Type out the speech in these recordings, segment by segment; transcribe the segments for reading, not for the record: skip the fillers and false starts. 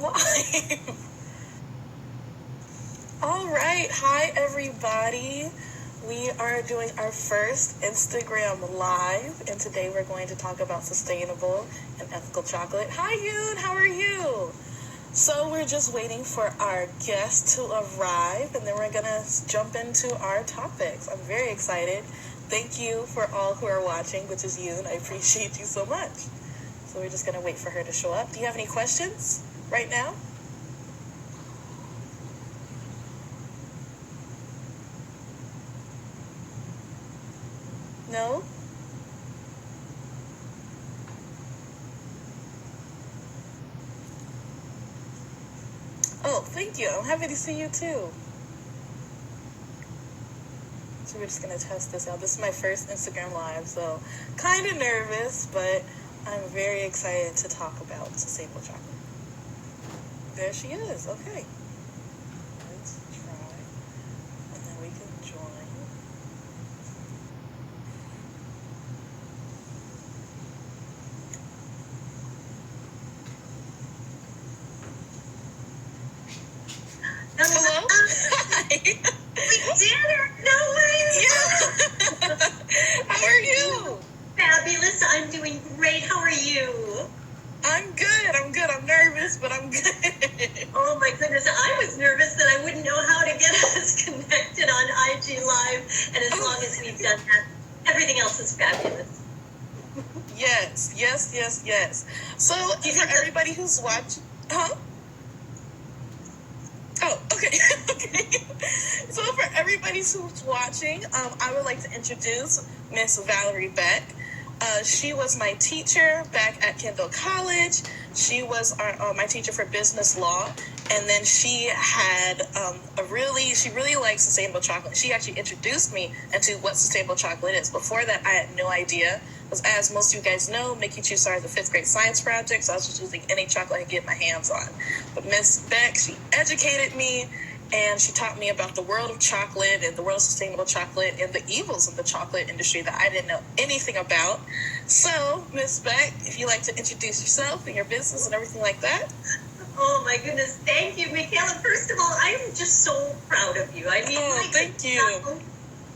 I'm live. All right. Hi, everybody. We are doing our first Instagram Live, and today we're going to talk about sustainable and ethical chocolate. Hi, Yoon. How are you? So we're just waiting for our guest to arrive, and then we're going to jump into our topics. I'm very excited. Thank you for all who are watching, which is Yoon. I appreciate you so much. So we're just going to wait for her to show up. Do you have any questions right now? No? Oh, thank you. I'm happy to see you too. So we're just going to test this out. This is my first Instagram Live, so kind of nervous, but I'm very excited to talk about sustainable chocolate. There she is. Okay. Let's try. And then we can join. Hello? Hi. We did it! No way! Yeah. How are you? Fabulous. I'm doing great. How are you? I'm good. I'm nervous, but I'm good. Oh my goodness. I was nervous that I wouldn't know how to get us connected on IG Live. And as long as we've done that, everything else is fabulous. Yes. So, for everybody who's watching... Huh? Oh, okay. Okay. So for everybody who's watching, I would like to introduce Miss Valerie Beck. She was my teacher back at Kendall College. She was my teacher for business law. And then she had she really likes sustainable chocolate. She actually introduced me into what sustainable chocolate is. Before that, I had no idea. Because as most of you guys know, MikkiChewz started the 5th grade science project, so I was just using any chocolate I could get my hands on. But Miss Beck, she educated me, and she taught me about the world of chocolate and the world of sustainable chocolate and the evils of the chocolate industry that I didn't know anything about. So, Miss Beck, if you'd like to introduce yourself and your business and everything like that. Oh my goodness. Thank you, Mikaela. First of all, I'm just so proud of you. I mean, thank you.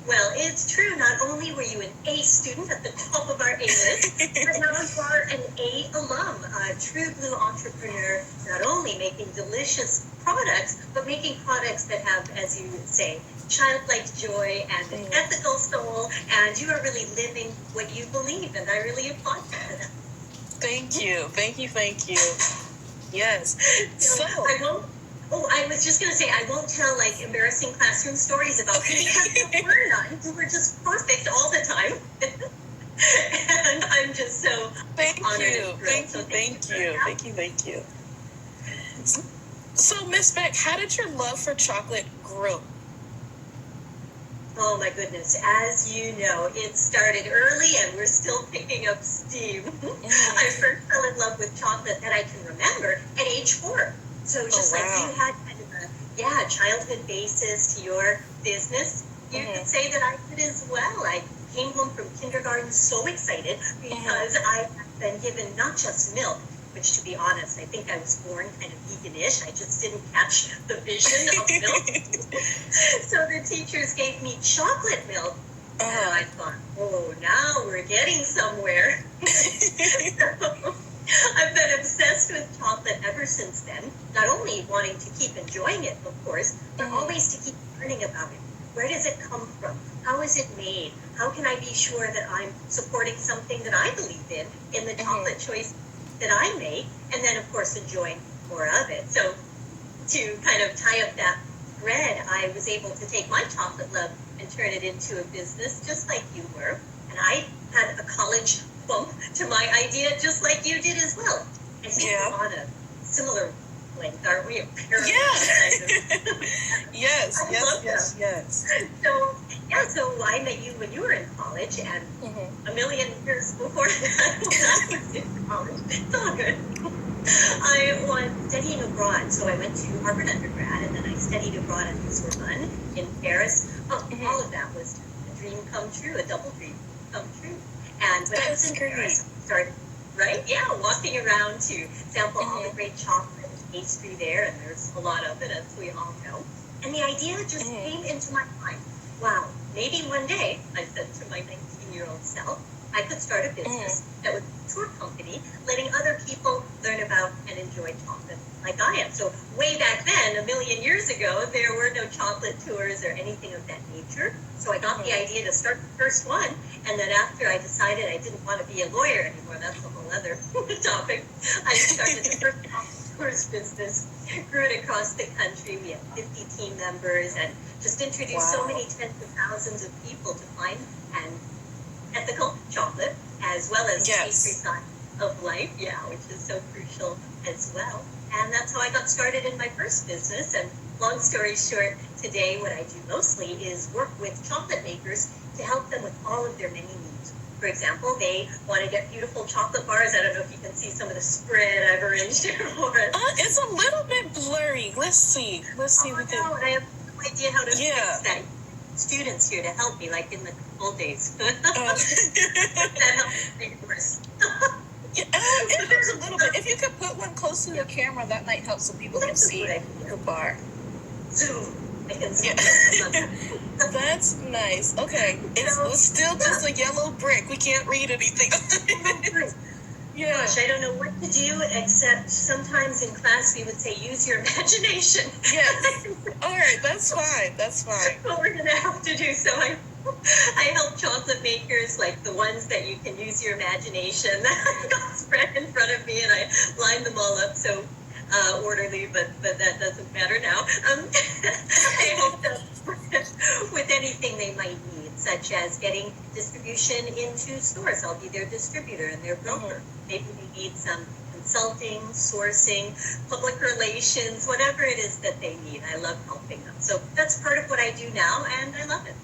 Well, it's true. Not only were you an A student at the top of our A list, but now you are an A alum, a true blue entrepreneur, not only making delicious products, but making products that have, as you say, childlike joy and an ethical soul, and you are really living what you believe, and I really applaud you for that. Thank you. Yes. So I was just going to say, I won't tell, embarrassing classroom stories about you because there were none. You were just perfect all the time. And I'm just so honored. Thank you. So, Miss Beck, how did your love for chocolate grow? Oh my goodness. As you know, it started early and we're still picking up steam. I first fell in love with chocolate that I can remember at age 4. So just like you had kind of a childhood basis to your business, you could say that I did as well. I came home from kindergarten so excited because I had been given not just milk, which to be honest, I think I was born kind of vegan-ish. I just didn't catch the vision of milk. So the teachers gave me chocolate milk. And I thought, oh, now we're getting somewhere. So, I've been obsessed with chocolate ever since then, not only wanting to keep enjoying it, of course, but always to keep learning about it. Where does it come from? How is it made? How can I be sure that I'm supporting something that I believe in the chocolate choice that I make, and then, of course, enjoying more of it. So to kind of tie up that thread, I was able to take my chocolate love and turn it into a business, just like you were. And I had a college bump to my idea, just like you did as well. I think we're on a similar length, aren't we? Yes. So I met you when you were in college, and a million years before that, when I was in college. It's all good. I was studying abroad, so I went to Harvard undergrad, and then I studied abroad at the Sorbonne in Paris. All of that was a dream come true, a double dream come true. And when I was in Paris, I started, walking around to sample all the great chocolate pastry there, and there's a lot of it, as we all know. And the idea just came into my mind. Wow, maybe one day, I said to my 19-year-old self, I could start a business that would be a tour company, letting other people learn about and enjoy chocolate like I am. So way back then, a million years ago, there were no chocolate tours or anything of that nature. So I got the idea to start the first one. And then after I decided I didn't want to be a lawyer anymore, that's a whole other topic, I started the first chocolate tours business, grew it across the country. We had 50 team members and just introduced so many tens of thousands of people to find and ethical chocolate, as well as pastry side of life, which is so crucial as well. And that's how I got started in my first business. And long story short, today what I do mostly is work with chocolate makers to help them with all of their many needs. For example, they want to get beautiful chocolate bars. I don't know if you can see some of the spread I've arranged here for us. It's a little bit blurry. Let's see. No, I have no idea how to fix that. Students here to help me, like in the old days. That helps me worse. If there's a little bit, if you could put one close to the camera, that might help so people can see the bar. Zoom. I can see. That's nice. Okay, it's still just a yellow brick. We can't read anything. Gosh, I don't know what to do, except sometimes in class we would say, use your imagination. Yes. All right, that's fine. That's fine. What we're going to have to do. So I help chocolate makers, like the ones that you can use your imagination. I got spread in front of me, and I lined them all up so orderly, but that doesn't matter now. I hope that with anything they might need, such as getting distribution into stores, I'll be their distributor and their broker. Maybe they need some consulting, sourcing, public relations, whatever it is that they need. I love helping them. So that's part of what I do now, and I love it.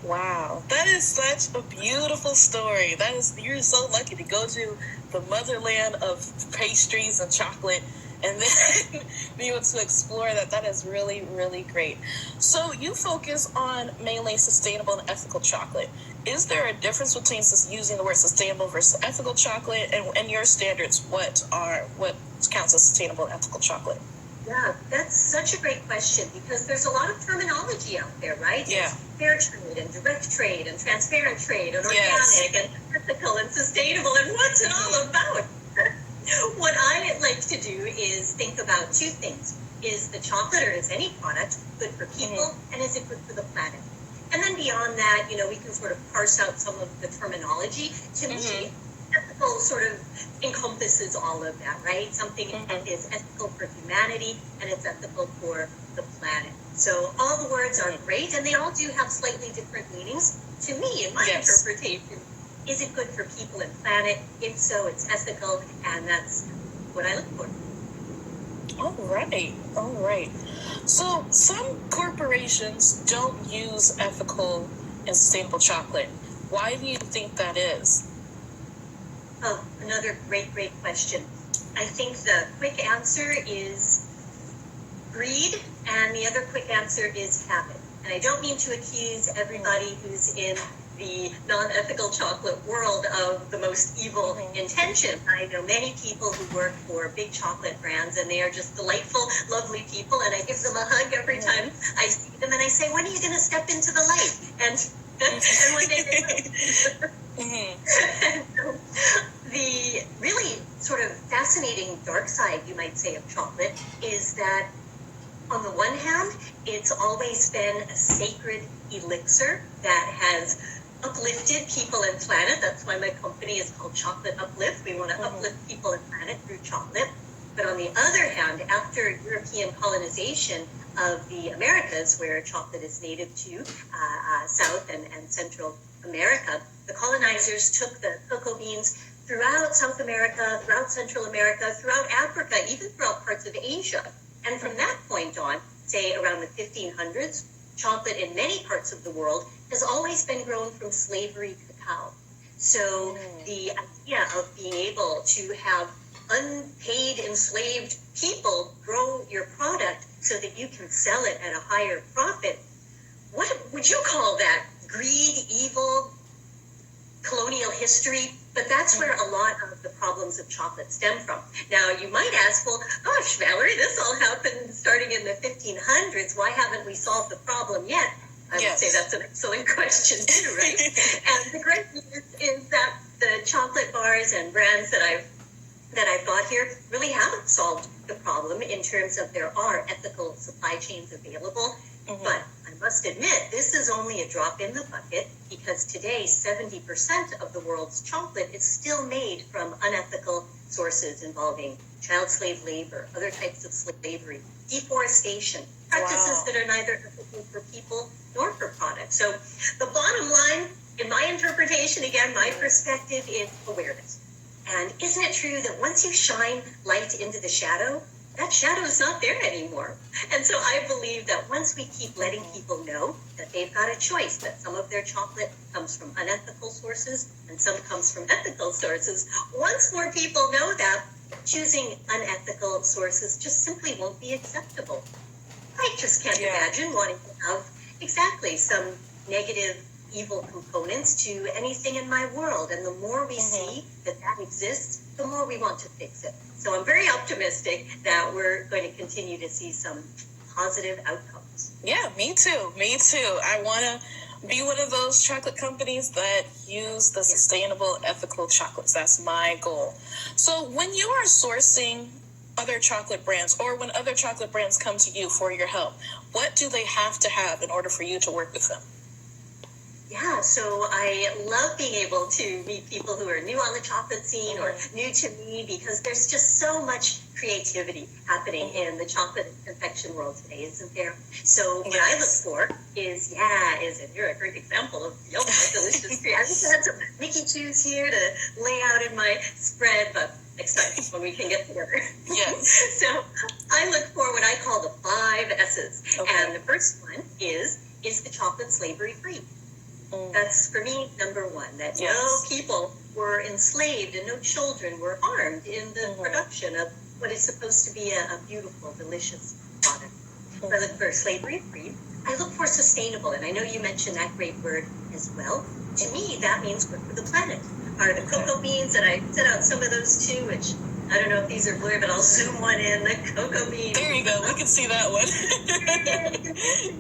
Wow, that is such a beautiful story. You're so lucky to go to the motherland of pastries and chocolate, and then be able to explore that. That is really, really great. So you focus on mainly sustainable and ethical chocolate. Is there a difference between using the word sustainable versus ethical chocolate, and your standards? What counts as sustainable and ethical chocolate? Yeah, that's such a great question, because there's a lot of terminology out there, right? Yeah. Fair trade and direct trade and transparent trade and organic and ethical and sustainable, and what's it all about? What I like to do is think about two things. Is the chocolate, or is any product, good for people, and is it good for the planet? And then beyond that, we can sort of parse out some of the terminology. To me, ethical sort of encompasses all of that, right? Something is ethical for humanity, and it's ethical for the planet. So all the words are great, and they all do have slightly different meanings. To me, in my interpretation, is it good for people and planet? If so, it's ethical, and that's what I look for. All right. So some corporations don't use ethical and sustainable chocolate. Why do you think that is? Oh, another great question. I think the quick answer is greed, and the other quick answer is habit. And I don't mean to accuse everybody who's in the non-ethical chocolate world of the most evil intention. I know many people who work for big chocolate brands, and they are just delightful, lovely people, and I give them a hug every time I see them, and I say, when are you going to step into the light? And one day they will. And so the really sort of fascinating dark side, you might say, of chocolate is that on the one hand, it's always been a sacred elixir that has uplifted people and planet. That's why my company is called Chocolate Uplift. We want to uplift people and planet through chocolate. But on the other hand, after European colonization of the Americas, where chocolate is native to South and Central America, the colonizers took the cocoa beans throughout South America, throughout Central America, throughout Africa, even throughout parts of Asia. And from that point on, say around the 1500s, chocolate in many parts of the world has always been grown from slavery cacao. So the idea of being able to have unpaid enslaved people grow your product so that you can sell it at a higher profit, what would you call that? Greed, evil, colonial history? But that's where a lot of the problems of chocolate stem from. Now, you might ask, well, gosh, Valerie, this all happened starting in the 1500s. Why haven't we solved the problem yet? I would say that's an excellent question too, right? And the great news is that the chocolate bars and brands that I've got here really haven't solved the problem in terms of there are ethical supply chains available. Mm-hmm. But I must admit, this is only a drop in the bucket because today 70% of the world's chocolate is still made from unethical sources involving child slave labor, other types of slavery, deforestation, practices that are neither ethical for people nor for products. So the bottom line, in my interpretation, again, my perspective is awareness. And isn't it true that once you shine light into the shadow, that shadow is not there anymore? And so I believe that once we keep letting people know that they've got a choice, that some of their chocolate comes from unethical sources and some comes from ethical sources, once more people know that, choosing unethical sources just simply won't be acceptable. I just can't imagine wanting to have exactly some negative, evil components to anything in my world. And the more we see that exists, the more we want to fix it. So I'm very optimistic that we're going to continue to see some positive outcomes. Yeah, me too. Me too. I want to be one of those chocolate companies that use the sustainable, ethical chocolates. That's my goal. So when you are sourcing other chocolate brands, or when other chocolate brands come to you for your help, what do they have to have in order for you to work with them? Yeah, so I love being able to meet people who are new on the chocolate scene or new to me, because there's just so much creativity happening in the chocolate and confection world today, isn't there? So what I look for is, and you're a great example of the ultimate delicious treat. I just had some MikkiChewz here to lay out in my spread, but next time when we can get together. Yes. So I look for what I call the 5 S's. Okay. And the first one is the chocolate slavery free? That's, for me, number 1, that no people were enslaved and no children were harmed in the production of what is supposed to be a beautiful, delicious product. I look for slavery-free. I look for sustainable, and I know you mentioned that great word as well. To me, that means good for the planet. Are the cocoa beans, and I set out some of those too, which I don't know if these are blurry, but I'll zoom one in, the cocoa bean. There you go, we can see that one.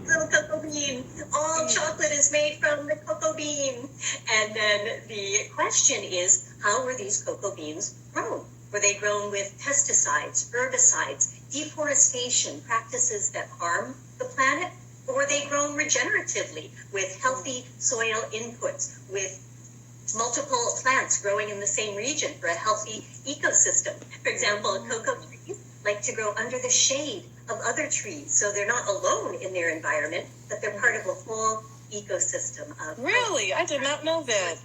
Little cocoa bean. All chocolate is made from the cocoa bean. And then the question is, how were these cocoa beans grown? Were they grown with pesticides, herbicides, deforestation, practices that harm the planet? Or were they grown regeneratively with healthy soil inputs, with multiple plants growing in the same region for a healthy ecosystem? For example, cocoa trees like to grow under the shade of other trees, so they're not alone in their environment, but they're part of a whole ecosystem of. Really? I did not know that.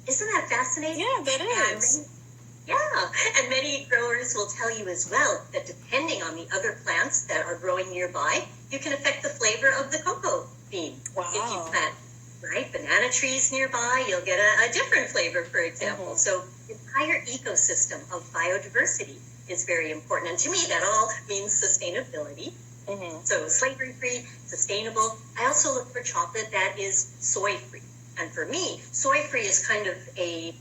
Isn't that fascinating? Yeah, that is. And many growers will tell you as well that depending on the other plants that are growing nearby, you can affect the flavor of the cocoa bean. Wow. If you plant banana trees nearby, you'll get a different flavor, for example. So the entire ecosystem of biodiversity is very important. And to me, that all means sustainability. So slavery-free, sustainable. I also look for chocolate that is soy-free. And for me, soy-free is kind of a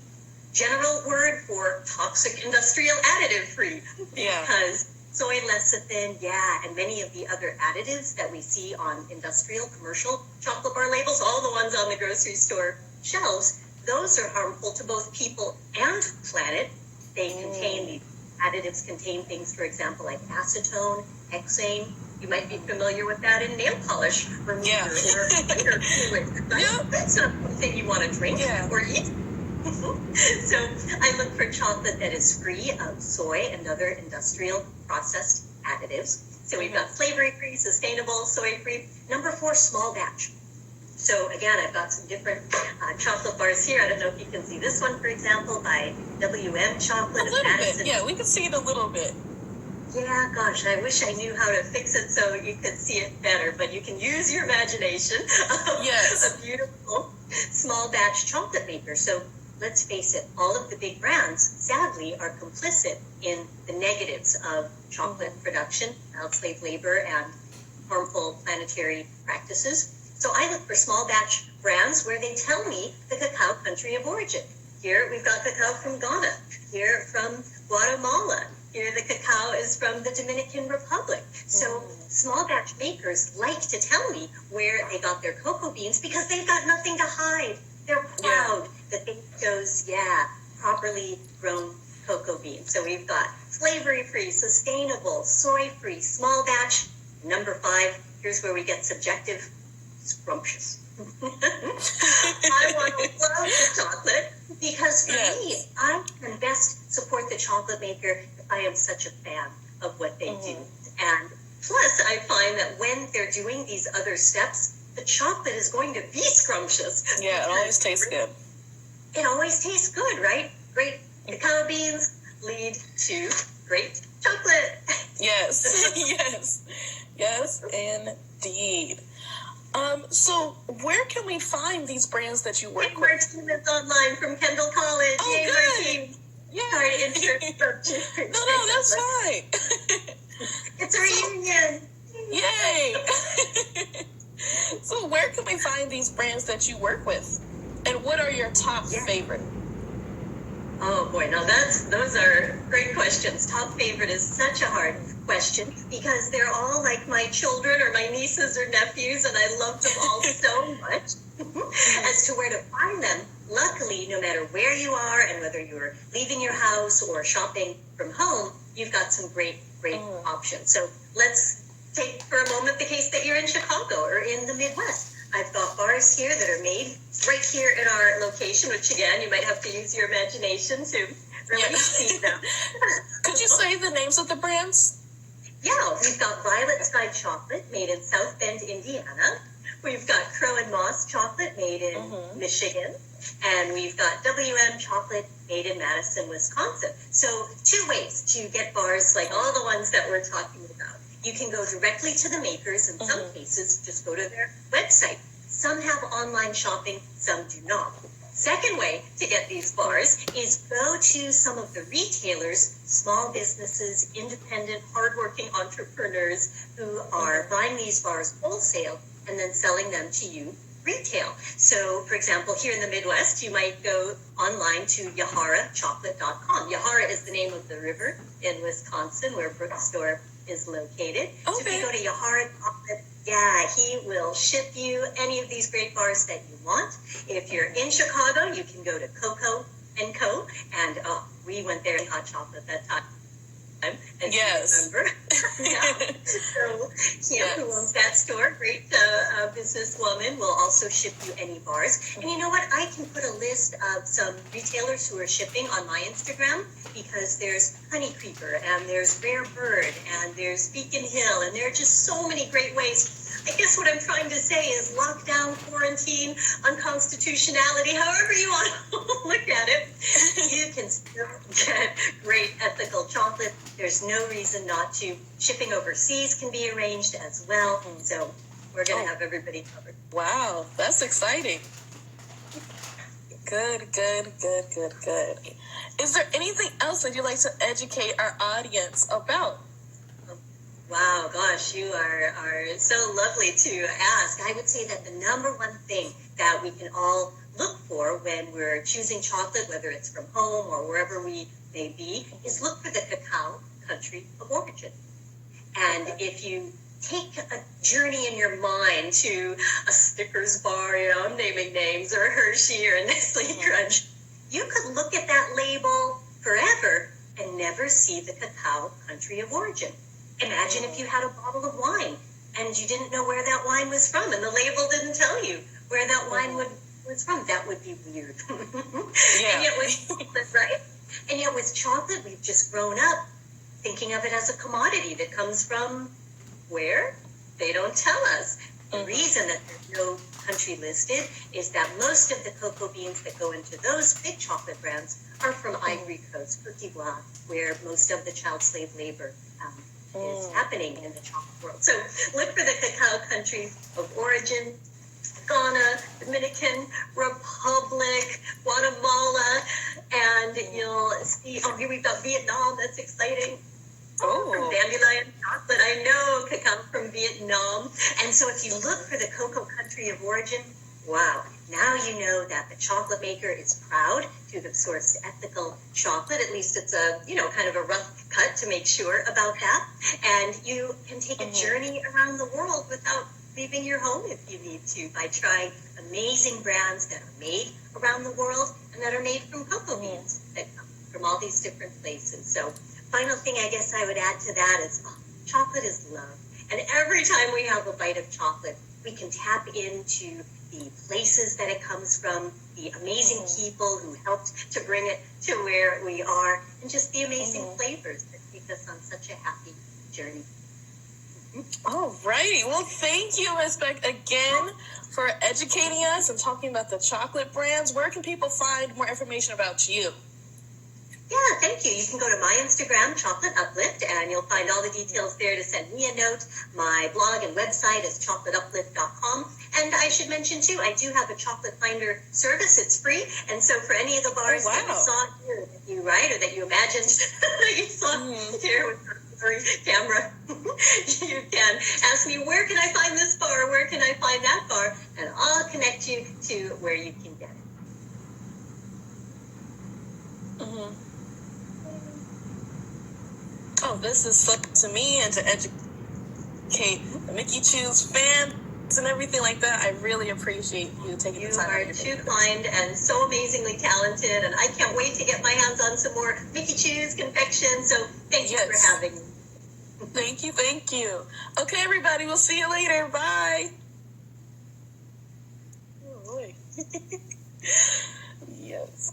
general word for toxic industrial additive-free. Because soy lecithin, and many of the other additives that we see on industrial, commercial chocolate bar labels, all the ones on the grocery store shelves, those are harmful to both people and planet. They contain, the additives contain things, for example, like acetone, hexane. You might be familiar with that in nail polish remover or finger fluid, right? That's not something you want to drink or eat. So I look for chocolate that is free of soy and other industrial processed additives. So we've got slavery-free, sustainable, soy-free. Number 4, small batch. So again, I've got some different chocolate bars here. I don't know if you can see this one, for example, by WM Chocolate. A little bit. Yeah, we can see it a little bit. Yeah, gosh, I wish I knew how to fix it so you could see it better, but you can use your imagination of a beautiful small batch chocolate maker. So let's face it, all of the big brands, sadly, are complicit in the negatives of chocolate production, child slave labor, and harmful planetary practices. So I look for small batch brands where they tell me the cacao country of origin. Here we've got cacao from Ghana. Here from Guatemala. Here the cacao is from the Dominican Republic. So small batch makers like to tell me where they got their cocoa beans because they've got nothing to hide. They're proud that they chose, properly grown cocoa beans. So we've got slavery-free, sustainable, soy-free, small batch. Number 5, here's where we get subjective, scrumptious. I want to love the chocolate because for me, I can best support the chocolate maker if I am such a fan of what they do. And plus, I find that when they're doing these other steps, the chocolate is going to be scrumptious. Yeah, it always tastes good. It always tastes good, right? Great cacao beans lead to great chocolate. Yes, yes, indeed. So where can we find these brands that you work with? Our team is online from Kendall College. Oh, Yay, good. my team. Yeah. Sorry to interrupt you. No, that's fine. It's a reunion. Yay. So where can we find these brands that you work with? And what are your top favorite? Oh boy, now those are great questions. Top favorite is such a hard question because they're all like my children or my nieces or nephews, and I love them all so much. As to where to find them, luckily, no matter where you are and whether you're leaving your house or shopping from home, you've got some great options. So let's take for a moment the case that you're in Chicago or in the Midwest. I've got bars here that are made right here in our location, which again, you might have to use your imagination to really see them. Could you say the names of the brands? Yeah, we've got Violet Sky Chocolate made in South Bend, Indiana. We've got Crow and Moss Chocolate made in Michigan. And we've got WM Chocolate made in Madison, Wisconsin. So 2 ways to get bars like all the ones that we're talking about. You can go directly to the makers. In some cases, just go to their website. Some have online shopping, some do not. Second way to get these bars is go to some of the retailers, small businesses, independent, hardworking entrepreneurs who are buying these bars wholesale and then selling them to you retail. So, for example, here in the Midwest, you might go online to yaharachocolate.com. Yahara is the name of the river in Wisconsin where Brooks Store is located. So if you go to Yahara Chocolate, he will ship you any of these great bars that you want. If you're in Chicago, you can go to Coco & Co. And we went there in hot chocolate that time. As you remember. So Kim, who owns that store, great businesswoman, will also ship you any bars. And you know what? I can put a list of some retailers who are shipping on my Instagram because there's Honey Creeper and there's Rare Bird and there's Beacon Hill and there are just so many great ways. I guess what I'm trying to say is lockdown, quarantine, unconstitutionality, however you want to look at it, you can still get great ethical chocolate. There's no reason not to. Shipping overseas can be arranged as well. So we're going to have everybody covered. Wow, that's exciting. Good. Is there anything else that you'd like to educate our audience about? Wow, gosh, you are so lovely to ask. I would say that the number one thing that we can all look for when we're choosing chocolate, whether it's from home or wherever we may be, is look for the cacao country of origin. And if you take a journey in your mind to a Snickers bar, I'm naming names, or Hershey or Nestle Crunch, you could look at that label forever and never see the cacao country of origin. Imagine if you had a bottle of wine and you didn't know where that wine was from and the label didn't tell you where that wine was from. That would be weird. And yet with chocolate, right? And yet with chocolate, we've just grown up thinking of it as a commodity that comes from where? They don't tell us. The reason that there's no country listed is that most of the cocoa beans that go into those big chocolate brands are from Ivory Coast, Cote d'Ivoire, where most of the child slave labor is happening in the chocolate world. So look for the cacao country of origin: Ghana, Dominican Republic, Guatemala, and you'll see, here we've got Vietnam. That's exciting. From dandelion chocolate, I know cacao from Vietnam. And so if you look for the cocoa country of origin, wow, Now you know that the chocolate maker is proud to have sourced ethical chocolate. At least it's a, kind of a rough cut to make sure about that. And you can take a journey around the world without leaving your home if you need to, by trying amazing brands that are made around the world and that are made from cocoa beans that come from all these different places. So final thing I guess I would add to that is chocolate is love. And every time we have a bite of chocolate, we can tap into the places that it comes from, the amazing people who helped to bring it to where we are, and just the amazing flavors that take us on such a happy journey. All righty. Well, thank you, Ms. Beck, again for educating us and talking about the chocolate brands. Where can people find more information about you? Yeah, thank you. You can go to my Instagram, Chocolate Uplift, and you'll find all the details there to send me a note. My blog and website is chocolateuplift.com. And I should mention, too, I do have a chocolate finder service. It's free. And so for any of the bars that you saw here, that you or that you imagined that you saw here with the camera, you can ask me, where can I find this bar? Where can I find that bar? And I'll connect you to where you can get it. Oh, this is fun to me and to educate the MikkiChewz fans and everything like that. I really appreciate you taking the time. You are too kind and so amazingly talented, and I can't wait to get my hands on some more MikkiChewz confection. So thank you for having me. Thank you. Okay, everybody, we'll see you later. Bye. Oh, boy. Yes.